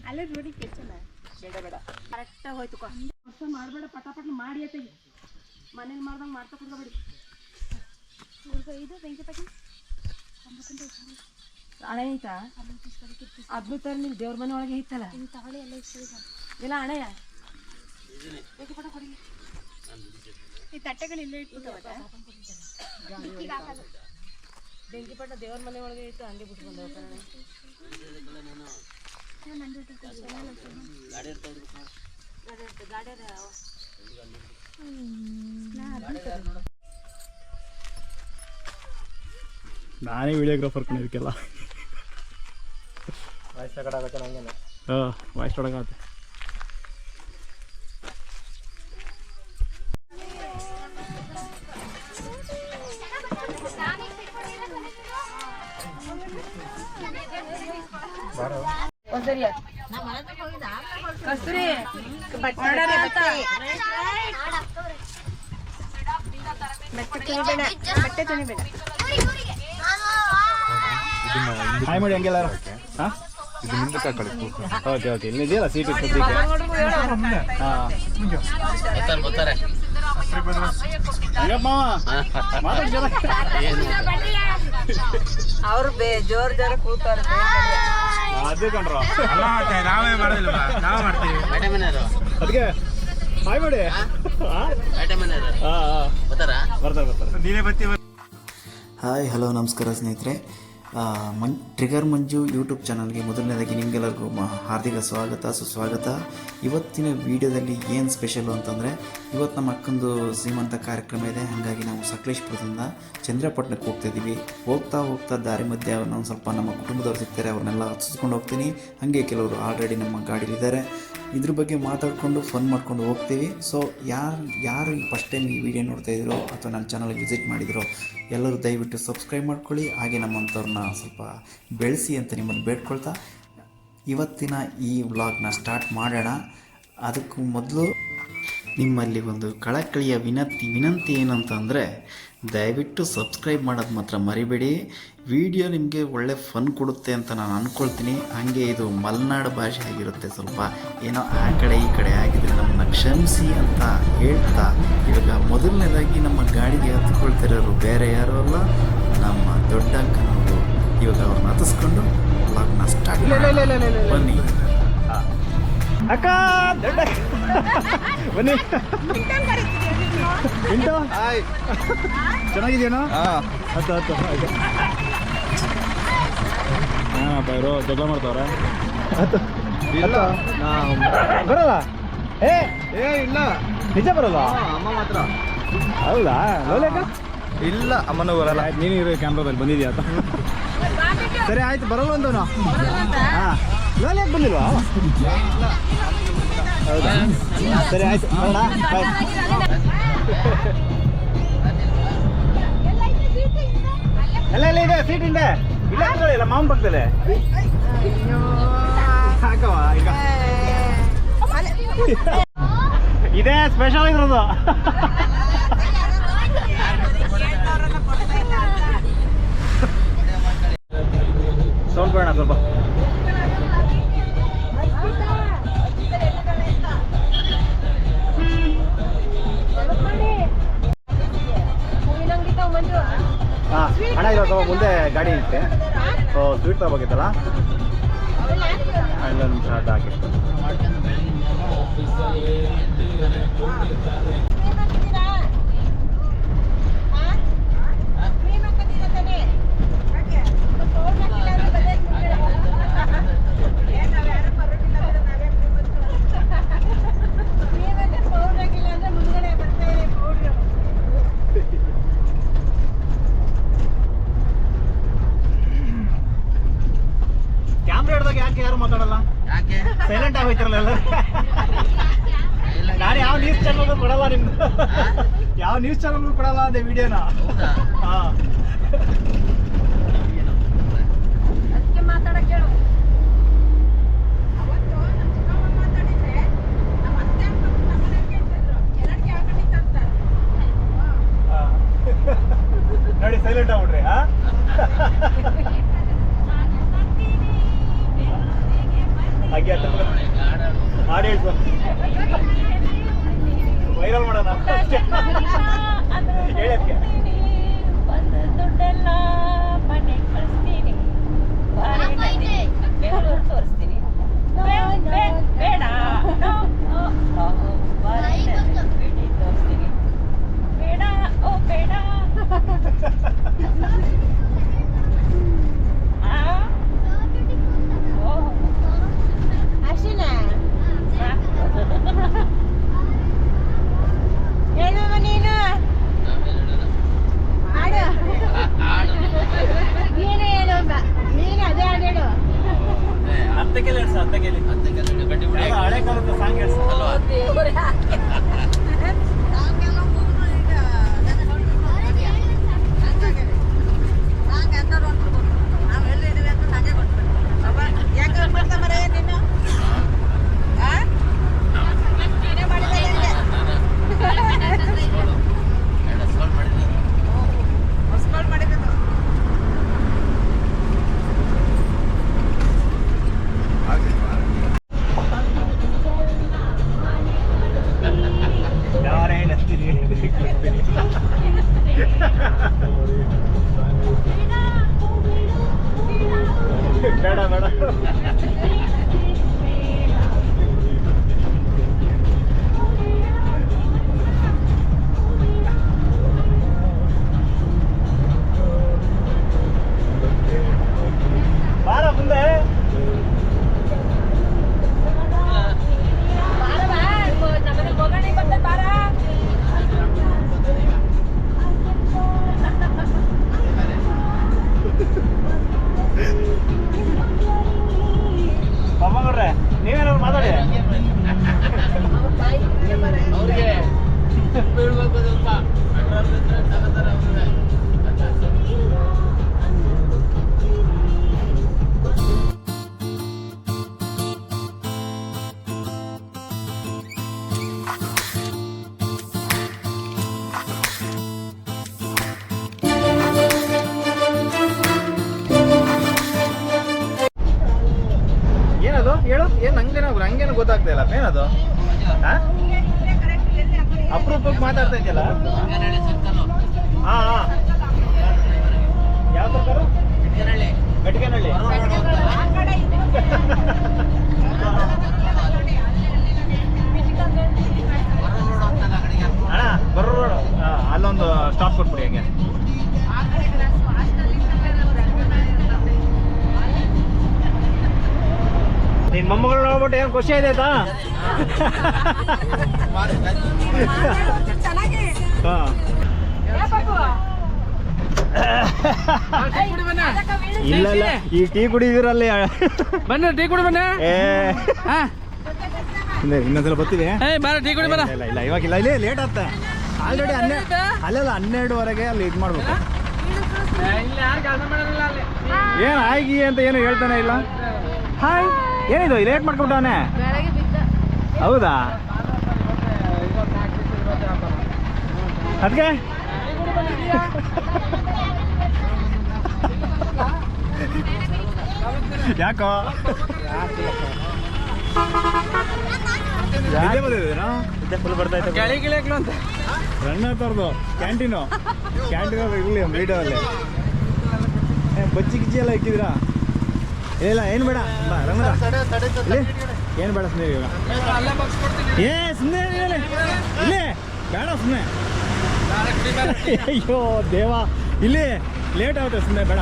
ಅಲ್ಲೇ ನೋಡಿ ಕೆಚ್ಚಲ್ಲ ಬೇಡ ಬೇಡ ಕರೆಕ್ಟಾಗಿ ಹೋಯ್ತು ವರ್ಷ ಮಾಡಬೇಡ ಪಟಾಪಟ್ ಮಾಡಿ ಅತ್ತಗಿ ಮನೇಲಿ ಮಾಡ್ದಂಗೆ ಮಾಡ್ತಾ ಕುಡ್ಕೋಬೇಡಿ ಇದು ಬೆಂಕಿ ಪಟ್ಟಿ ಹಣ ಐತಾ ಅದನ್ನು ತರ ನೀವು ದೇವ್ರ ಮನೆ ಒಳಗೆ ಐತಲ್ಲ ತಗೊಳ್ಳಿ ಎಲ್ಲ ಇಲ್ಲ ಹಣೆಯ ಬೆಂಕಿ ಪಟ ಕೊಡಿ ಈ ತಟ್ಟೆಗಳು ಇಲ್ಲೇ ಇಟ್ಬಿಟ್ಟು ಬೆಂಕಿ ಪಟ ದೇವ್ರ ಮನೆ ಒಳಗೆ ಇತ್ತು ಹಂಗೆ ಬಿಟ್ಟು ಬಂದವ ನಾನೇ ವಿಡಿಯೋಗ್ರಾಫರ್ ಇದಕ್ಕೆಲ್ಲ ವಾಯ್ಸ್ ರೆಕಾರ್ಡ್ ಆಗುತ್ತೆ ನಂಗೆ ವಾಯ್ಸ್ ಹೊಡಗಾಗುತ್ತೆ ಕಸ್ತೂರಿ ಬಟ್ಟೆ ತುಣಿಬೇಡ ಹಾಯ್ ಮಾಡಿ ಹಂಗೆಲ್ಲ ಹಾಂ ಇದು ಮುಂದೆ ಕಾಕೊಳ್ಳಿ ಓಕೆ ಓಕೆ ಇಲ್ಲಿದೆಯಲ್ಲ ಸೀಟ್ ಇಟ್ಟು ಹಾಂ ಅವ್ರು ಜೋರ್ ಜೋರ ಕೂತಾರ ಅದೇ ಕಣ್ರ ನಾವೇ ಮಾಡೋದಿಲ್ಲ ನಾವು ಮಾಡ್ತೀವಿ ಅದಕ್ಕೆ ಹಾಯ್ ಮಾಡಿ ಬರ್ತಾರೆ ನೀನೇ ಬರ್ತೀವಿ. ಹಾಯ್ ಹಲೋ ನಮಸ್ಕಾರ ಸ್ನೇಹಿತರೆ, ಟ್ರಿಗರ್ ಮಂಜು ಯೂಟ್ಯೂಬ್ ಚಾನಲ್ಗೆ ಮೊದಲನೇದಾಗಿ ನಿಮಗೆಲ್ಲರಿಗೂ ಹಾರ್ದಿಕ ಸ್ವಾಗತ ಸುಸ್ವಾಗತ. ಇವತ್ತಿನ ವಿಡಿಯೋದಲ್ಲಿ ಏನು ಸ್ಪೆಷಲು ಅಂತಂದರೆ, ಇವತ್ತು ನಮ್ಮ ಅಕ್ಕಂದು ಸೀಮಂತ ಕಾರ್ಯಕ್ರಮ ಇದೆ. ಹಾಗಾಗಿ ನಾವು ಸಕಲೇಶ್ಪುರದಿಂದ ಚಂದ್ರಪಟ್ಟಣಕ್ಕೆ ಹೋಗ್ತಾಯಿದ್ದೀವಿ. ಹೋಗ್ತಾ ದಾರಿ ಮಧ್ಯೆ ಒಂದು ಸ್ವಲ್ಪ ನಮ್ಮ ಕುಟುಂಬದವ್ರು ಸಿಗ್ತಾರೆ, ಅವ್ರನ್ನೆಲ್ಲ ಹಚ್ಚಿಸ್ಕೊಂಡು ಹೋಗ್ತೀನಿ. ಹಾಗೆ ಕೆಲವರು ಆಲ್ರೆಡಿ ನಮ್ಮ ಗಾಡೀಲಿದ್ದಾರೆ. ಇದ್ರ ಬಗ್ಗೆ ಮಾತಾಡಿಕೊಂಡು ಫನ್ ಮಾಡ್ಕೊಂಡು ಹೋಗ್ತೀವಿ. ಸೊ ಯಾರು ಫಸ್ಟ್ ಟೈಮ್ ಈ ವಿಡಿಯೋ ನೋಡ್ತಾ ಇದ್ದೀರೋ ಅಥವಾ ನನ್ನ ಚಾನಲ್ಗೆ ವಿಸಿಟ್ ಮಾಡಿದಿರೋ ಎಲ್ಲರೂ ದಯವಿಟ್ಟು ಸಬ್ಸ್ಕ್ರೈಬ್ ಮಾಡ್ಕೊಳ್ಳಿ. ಹಾಗೆ ನಮ್ಮಂಥವ್ರನ್ನ ಸ್ವಲ್ಪ ಬೆಳೆಸಿ ಅಂತ ನಿಮ್ಮನ್ನು ಬೇಡ್ಕೊಳ್ತಾ ಇವತ್ತಿನ ಈ ವ್ಲಾಗ್ನ ಸ್ಟಾರ್ಟ್ ಮಾಡೋಣ. ಅದಕ್ಕೂ ಮೊದಲು ನಿಮ್ಮಲ್ಲಿ ಒಂದು ಕಳಕಳಿಯ ವಿನಂತಿ ಏನಂತಂದರೆ, ದಯವಿಟ್ಟು ಸಬ್ಸ್ಕ್ರೈಬ್ ಮಾಡೋದು ಮಾತ್ರ ಮರಿಬೇಡಿ. ವಿಡಿಯೋ ನಿಮಗೆ ಒಳ್ಳೆ ಫನ್ ಕೊಡುತ್ತೆ ಅಂತ ನಾನು ಅಂದ್ಕೊಳ್ತೀನಿ. ಹಾಗೆ ಇದು ಮಲೆನಾಡು ಭಾಷೆ ಆಗಿರುತ್ತೆ, ಸ್ವಲ್ಪ ಏನೋ ಆ ಕಡೆ ಈ ಕಡೆ ಆಗಿದ್ರೆ ನಮ್ಮನ್ನು ಕ್ಷಮಿಸಿ ಅಂತ ಹೇಳ್ತಾ, ಇವಾಗ ಮೊದಲನೇದಾಗಿ ನಮ್ಮ ಗಾಡಿಗೆ ಹತ್ಕೊಳ್ತಿರೋರು ಬೇರೆ ಯಾರೂ ಅಲ್ಲ, ನಮ್ಮ ದೊಡ್ಡ ಅಕ್ಕನವರು. ಇವಾಗ ಅವ್ರನ್ನ ಹತ್ತಿಸ್ಕೊಂಡು ವ್ಲಾಗ್ನ ಸ್ಟಾರ್ಟ್ ಬನ್ನಿ. ಅಕ್ಕ ದೊಡ್ಡ ಬನ್ನಿ. ಮಿಂಟು ಚೆನ್ನಾಗಿದೆಯೇನೋ? ಹತ್ತು ಆಯ್ತು. ಹಾಂ ಬೈರೋ ಜಗಳ ಮಾಡ್ತಾವ್ರೆ. ಹತ್ತು ಇಲ್ಲ ಬರಲ್ಲ. ಏ ಇಲ್ಲ ನಿಜ ಬರಲ್ಲ. ಅಮ್ಮ ಮಾತ್ರ. ಹೌದಾ? ಲೋಲೇಕ ಇಲ್ಲ ಅಮ್ಮನೂ ಬರಲ್ಲ. ನೀನು ಇರೋ ಕ್ಯಾಮ್ರಾದಲ್ಲಿ ಬಂದಿದ್ಯಾ ಅಂತ. ಸರಿ ಆಯ್ತು, ಬರಲ್ಲ ಅಂತವನು. ಹಾಂ ಲೋಲೇಕ್ ಬಂದಿಲ್ವಾ? ಹೌದಾ? ಸರಿ ಆಯ್ತು, ಬರೋಣ. ಬಾಯ್. ಎಲ್ಲ ಇದೆ ಸೀಟ್ ಹಿಂದೆ. ಇಲ್ಲ ಮಾವನ್ ಪಕ್ಕದಲ್ಲೇ ಹಾಕವ. ಈಗ ಇದೇ ಸ್ಪೆಷಲ್ ಇರೋದು. ಸೌಂಡ್ ಬೇಡ ಸ್ವಲ್ಪ. ಹಾಂ ಹಣ ಇರೋ ತಗೋ, ಮುಂದೆ ಗಾಡಿ ಇರುತ್ತೆ. ಸೊ ಸ್ವೀಟ್ ತಗೋಬೇಕಿತ್ತಲ್ಲ, ಇನ್ನೊಂದು ನಿಮಿಷ ಅಡ್ಡ ಹಾಕಿತ್ತು. ಯಾಕೆ ಯಾರು ಮಾತಾಡಲ್ಲ? ಸೈಲೆಂಟ್ ಆಗಿ ಹೋಯ್ತಿರಲ್ಲ ಎಲ್ಲ. ನಾನು ಯಾವ ನ್ಯೂಸ್ ಚಾನಲ್ಗೂ ಕೊಡಲ್ಲ, ನಿಮ್ದು ಯಾವ ನ್ಯೂಸ್ ಚಾನಲ್ಗೂ ಕೊಡಲ್ಲ ಅದೇ ವಿಡಿಯೋನ. ಹಾಂ ನೋಡಿ ಸೈಲೆಂಟ್ ಆಗ್ಬಿಡ್ರಿ. ಹಾಂ ಹಾಗೆ ಹಾಡು ಹೇಳ್ಕೊ ವೈರಲ್ ಮಾಡೋಣ ಹೇಳಕ್ಕೆ ಒಂದು ದುಡ್ಡೆಲ್ಲ ಮನೆ ಕಳಿಸ್ತೀನಿ ಬೆಂಗಳೂರು ತೋರಿಸ್ತೀನಿ ಬೇಡ ಬಿಡಿ ತೋರಿಸ್ತೀನಿ ಬೇಡ ಓ ಬೇಡ ಅಷ್ಟೇನಾ ಹೇಳುವ ನೀನು ಹಾಡು ನೀನು ಹೇಳು ನೀನು ಅದೇ ಹಾಡು ಹೇಳು ಅತ್ತ ಕೇಳಿ ಹಳೆ ಕಾಲದ ಸಾಂಗ್ ಹೇಳ್ಸ ಬೇಡ ಬೇಡ ಬಾರ ಮುಂದೆ ಅಮ್ಮವ್ರೆ ನೀವೇನಾದ್ರು ಮಾತಾಡಿ ಏನದು ಹೇಳು ಏನು ಹಂಗೇನು ಗೊತ್ತಾಗ್ತಾ ಇಲ್ಲ ಏನದು ಅಪರೂಪಕ್ಕೆ ಮಾತಾಡ್ತಾ ಇದೆಯಲ್ಲ ಹಾ ಯಾವ ಸರ್ಕಾರ ಗಟ್ಟಿಗೆನಹಳ್ಳಿ ಅಣ್ಣ ಬರೋ ರೋಡು ಅಲ್ಲೊಂದು ಸ್ಟಾಪ್ ಕೊಟ್ಬಿಡಿ ಹಂಗೆ ನಿನ್ ಮೊಮ್ಮಗಳು ನೋಡ್ಬಿಟ್ಟು ಏನು ಖುಷಿ ಆಯ್ತಾ ಇಲ್ಲ ಇಲ್ಲ ಈ ಟೀ ಕುಡಿದಿರಲ್ಲಿ ಬನ್ನಿ ಟೀ ಕುಡಿ ಬನ್ನಿ ಇನ್ನೊಂದ್ಸಲ ಬರ್ತೀವಿ ಟೀ ಕುಡಿ ಬರ ಇಲ್ಲ ಇಲ್ಲ ಇವಾಗಿಲ್ಲ ಇಲ್ಲಿ ಲೇಟ್ ಆಗ್ತದೆ ಆಲ್ರೆಡಿ ಅಲ್ಲೆಲ್ಲ 12ವರೆಗೆ ಅಲ್ಲಿ ಇದು ಮಾಡ್ಬೇಕು ಏನು ಆಗಿ ಅಂತ ಏನು ಹೇಳ್ತಾನೆ ಇಲ್ಲ ಹಾಯ್ ಏನಿದು ಲೇಟ್ ಮಾಡ್ಕೊಂಡವನೆ ಹೌದಾ ಅದಕ್ಕೆ ಯಾಕೋ ಫುಲ್ ಬರ್ತಾ ಇತ್ತು ರಣ್ಣ ತರದು ಕ್ಯಾಂಟೀನು ಇಲ್ಲಿ ವಿಡಿಯೋ ಅಲ್ಲಿ ಬಜ್ಜಿ ಗಿಜ್ಜಿ ಎಲ್ಲ ಇಕ್ಕಿದ್ರಾ ಇಲ್ಲ ಏನು ಬೇಡ ಬಾ ರಂಗದ ಏನು ಬೇಡ ಸುಮ್ಮನೆ ಇವಾಗ ಸುಮ್ಮನೆ ಇಲ್ಲೇ ಬೇಡ ಸುಮ್ಮನೆ ಅಯ್ಯೋ ದೇವ ಇಲ್ಲಿ ಲೇಟ್ ಆಗುತ್ತೆ ಸುಮ್ಮನೆ ಬೇಡ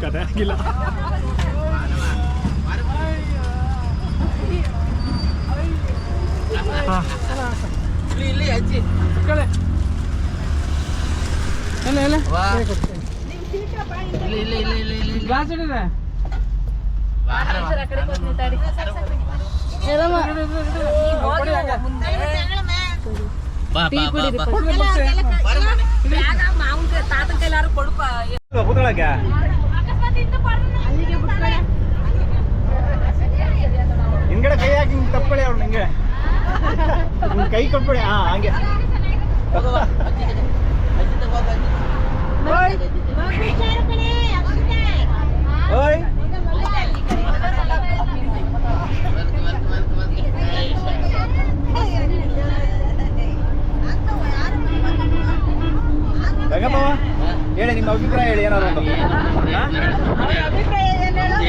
ಕತೆ ಆಗಿಲ್ಲ ಕೂತ್ಕೊಳ್ಳಕ್ಕೆ ಹಿಂದ್ಗಡೆ ಕೈ ಹಾಕಿ ತಪ್ಕೊಳ್ಳಿ ಅವ್ರು ನಿಂಗೆ ಕೈ ಕೊಟ್ಬಿಡಿ ಹಂಗೆ ನಿಮ್ಮ ಅಭಿಪ್ರಾಯ ಹೇಳಿ ಏನಾದ್ರು ಒಂದು.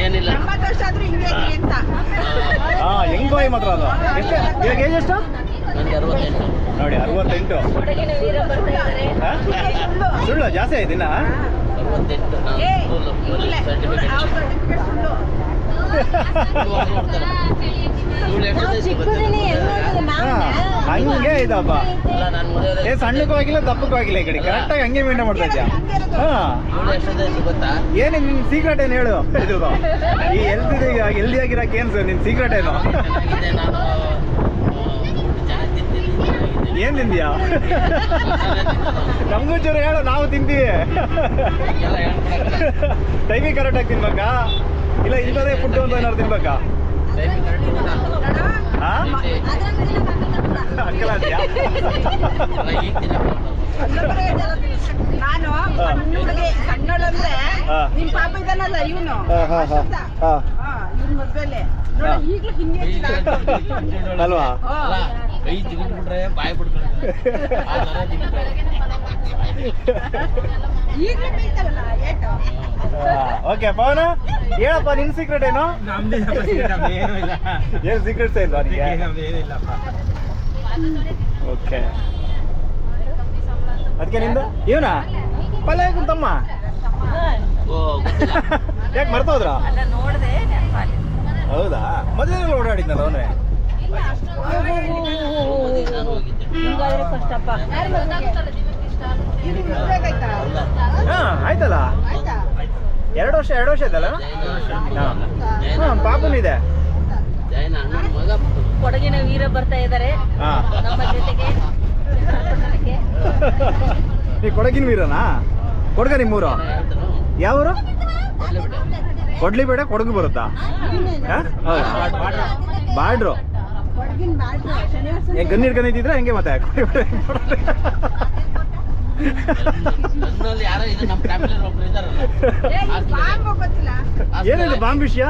ಏನಿಲ್ಲ. ಹಾ ಹೆಂಗೋ ಮಾತ್ರ ಅದು ಎಷ್ಟು ಇವಾಗ ಏಜ್ ಎಷ್ಟು ನನಗೆ 68. ನೋಡಿ 68. ಹಾ? ಸುಳ್ಳು ಜಾಸ್ತಿ ಆಯ್ತು ಇನ್ನ 68. ಸರ್ಟಿಫಿಕೇಟ್ ಹಂಗೆ ಇದಪ್ಪ. ಅಲ್ಲ ನಾನು ಮುಗಿಯೋದೇ ಏ ಸಣ್ಣಕ್ಕೂ ಆಗಿಲ್ಲ ದಪ್ಪಕ್ಕೂ ಆಗಿಲ್ಲ ಈ ಕಡೆ ಕರೆಕ್ಟಾಗಿ ಹಂಗೆ ಮೇಂಟೈನ್ ಮಾಡ್ತಾ ಇದ್ಯಾ. ಹಾ ಗೊತ್ತಾ? ಏನು ನಿನ್ ಸೀಕ್ರೆಟ್ ಏನು ಹೇಳು ಇದು ಈ ಹೆಲ್ದಿ ಆಗಿರಕ್ಕೆ ಏನು ಸರ್ ನಿನ್ ಸೀಕ್ರೆಟ್ ಏನು ಚೆನ್ನಾಗಿದೆ. ನಾನು ಚೆನ್ನಾಗಿ ತಿಂತೀನಿ. ಏನ್ ತಿಂದ್ಯಾ? ನಮಗೂ ಚೂರು ಹೇಳು, ನಾವು ತಿಂತೀವಿ. ಎಲ್ಲ ಹೇಳ್ಕೊಡಕ್ಕೆ ಟೈಮಿಂಗ್ ಕರೆಕ್ಟಾಗಿ ತಿನ್ಬೇಕಾ ಇಲ್ಲ ಇಂಥದೇ ಫುಡ್ ಅಂತ ಏನಾದ್ರು ತಿನ್ಬೇಕಾ? ಟೈಮಿಂಗ್ ಕರೆಕ್ಟ್ ಇಲ್ಲ. ಹಾ ಅಕ್ಕಲಾದ್ಯಾ? ಅಲ್ಲ ಈಗ ತಿನ್ನಕ್ಕೆ ನಾನು ಸಣ್ಣೋಳಂದ್ರೆ ನಿಮ್ ಪಾಪ ಇದಾನಲ್ಲ ಇವನು ಇವ್ನ ಮದ್ವೆಲೆ ಈಗ್ಲೂ ಹಿಂಗೆ ಅಲ್ವಾ? ಅಲ್ಲ ಕೈ ಜಿಗಿದ್ಬಿಟ್ರೆ ಬಾಯಿ ಬಿಡ್ತಾರೆ. ಆ ಥರ ಜಿಗಿತಾರೆ. ಈಗ್ಲೂ ಬೀಳ್ತಾರಲ್ಲ ಏಟು. ಓಕೆ ಪವನ ಹೇಳಪ್ಪ ನಿನ್ ಸೀಕ್ರೆಟ್ ಏನು? ಏನು ಸೀಕ್ರೆಟ್ಸ್ ಇಲ್ವಾ ನಿಮಗೆ? ಓಕೆ ಅದಕ್ಕೆ ನಿಂದು ಇವನಾ ಪಲ್ಯ ತಮ್ಮ ಓ ಗೊತ್ತಿಲ್ಲ. ಯಾಕೆ ಮರ್ತೋದ್ರ? ನೋಡ್ದೆ ಹೌದಾ ಮೊದಲೇ ಓಡಾಡಿದ್ನಲ್ಲ ಅವನೇ. ನಾನು ಹೋಗಿದ್ದೆ. ಹಿಂಗಾದ್ರೆ ಕಷ್ಟಪ್ಪ. ಹಾ ಆಯ್ತಲ್ಲ 2 ವರ್ಷ ಆಯ್ತಲ್ಲ. ಹಾ ಪಾಪನಿದೆ. ಜೈನ ಅಣ್ಣನ ಮಗ ಕೊಡಗಿನ ವೀರ ಬರ್ತಾ ಇದ್ದಾರೆ ಹಾ ನಮ್ಮ ಜೊತೆಗೆ. ನೀ ಕೊಡಗಿನ ವೀರನಾ? ಕೊಡಗ ನಿಮ್ಮೂರು ಹೇಳ್ತಾನು ಯಾವೂರು? ಕೊಡ್ಲೇಬಿಟ್ಟೆ. ಕೊಡ್ಲಿಬೇಡ ಕೊಡಗು ಬರುತ್ತಾ? ಬಾಡ್ರು ಗನ್ ಹಿಡ್ಕೊಂಡಿದ್ರ ಹೆಂಗೆ ಮತ್ತೆ? ನನ್ನಲ್ಲಿ ಯಾರೋ ಇದು ನಮ್ಮ ಫ್ಯಾಮಿಲಿ ಒಬ್ರು ಇದಾರಲ್ಲ. ಏನಿದೆ ಬಾಂಬ್ ವಿಷಯ?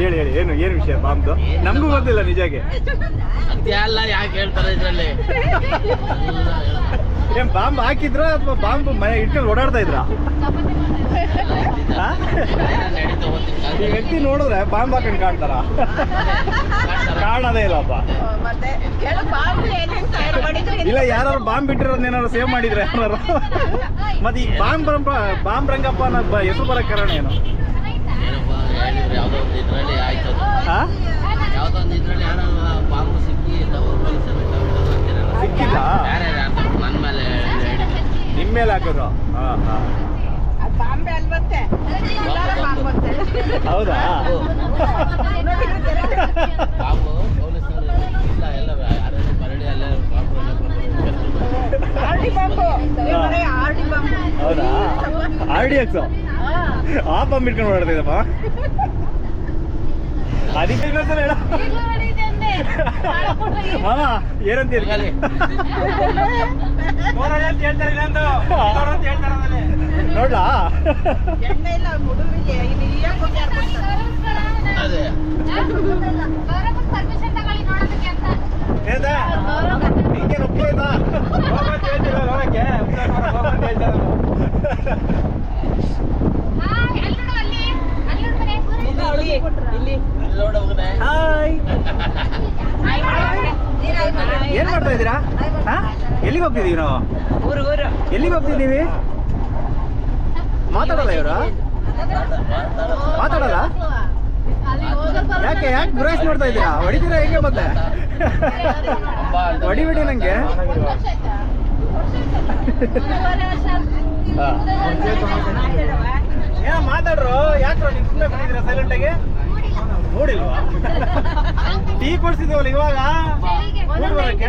ಹೇಳಿ ಹೇಳಿ ಏನು ಏನು ವಿಷಯ ಬಾಂಬ್ದು? ನಮಗೂ ಗೊತ್ತಿಲ್ಲ ನಿಜಾಗೆ. ಅದ್ಯಾಲ್ಲ ಯಾಕೆ ಹೇಳ್ತಾರೆ ಇದ್ರಲ್ಲಿ? ಏನ್ ಬಾಂಬ್ ಹಾಕಿದ್ರ ಅಥವಾ ಬಾಂಬ್ ಮನೆ ಇಟ್ಕೊಂಡು ಓಡಾಡ್ತಾ ಇದ್ರ? ನಡೀತಾ ಹೋಗ್ತೀನಿ. ಈ ವ್ಯಕ್ತಿ ನೋಡಿದ್ರೆ ಬಾಂಬ್ ಹಾಕೊಂಡು ಕಾಣ್ತಾರ? ಕಾಣದೇ ಇಲ್ಲಪ್ಪ. ಇಲ್ಲ ಯಾರು ಬಾಂಬ್ ಬಿಟ್ಟಿರೋದ್ ಏನಾದ್ರು ಸೇವ್ ಮಾಡಿದ್ರೆ ಯಾರು? ಮತ್ತೆ ಈ ಬಾಂಬ್ ರಂಗಪ್ಪ ಅನ್ನೋ ಹೆಸರು ಬರಕ್ ಕಾರಣ ಏನು? ಯಾವುದೋ ಒಂದು ಇದ್ರಲ್ಲಿ ಆಯ್ತು. ಆ? ಯಾವುದೋ ಒಂದು ಇದ್ರಲ್ಲಿ ಯಾರೋ ಬಾಂಬು ಸಿಕ್ಕಿ ಸಿಕ್ಕಿಲ್ಲ ಯಾರ್ಯಾರು ನನ್ನ ಮೇಲೆ ನಿಮ್ಮ ಮೇಲೆ ಹಾಕಿದ್ರು. ಹಾ ಹಾ ಬಾಂಬೆ ಅಲ್ವತ್ತೆ ಹೌದಾ? ಬಾಂಬು ಪೊಲೀಸ್ನವರು ಇಲ್ಲ ಎಲ್ಲ ಯಾರು ಪರಡಿ ಅಲ್ಲೇ ಹೌದಾ? RDX ಆ ಬಾಂಬ್ ಇಟ್ಕೊಂಡು ಓಡಾಡ್ತಿದ್ದಪ್ಪ. ಅದಕ್ಕೆ ಇನ್ನೊಂದ್ಸಲ ಹೇಳ ಮಾಮ ಏನಂತ ಹೇಳಿ ನೋಡ್ಲಾ? ಅದೇ ಹಿಂಗೆ ಒಪ್ಪಿಲ್ಲ ನೋಡಕ್ಕೆ ನೋಡೋಗ್ರೆ ಹಾಯ್ ಏನ್ ಮಾಡ್ತಾ ಇದ್ದೀರಾ? ಎಲ್ಲಿಗೆ ಹೋಗ್ತಿದೀವಿ ನಾವು? ಎಲ್ಲಿಗೆ ಹೋಗ್ತಿದ್ದೀವಿ? ಮಾತಾಡಲ್ಲ ಇವರು? ಮಾತಾಡಲ್ಲ ಯಾಕೆ ಗುರಾಯಿಸಿ ನೋಡ್ತಾ ಇದ್ದೀರಾ? ಹೊಡಿತೀರಾ ಹೆಂಗೆ ಮತ್ತೆ? ಹೊಡಿಬಿಡಿ ನಂಗೆ. ಏನೋ ಮಾತಾಡ್ರು ಯಾಕ್ರೋ ನೀವು ಸುಮ್ಮನೆ ಬಂದಿದ್ದೀರಾ ಸೈಲೆಂಟಾಗಿ? ನೋಡಿಲ್ವಾ? ಟೀ ಕೊಡ್ಸಿದೀವಲ್ಲ ಇವಾಗ ಮೂಡ್ ಬರಕ್ಕೆ.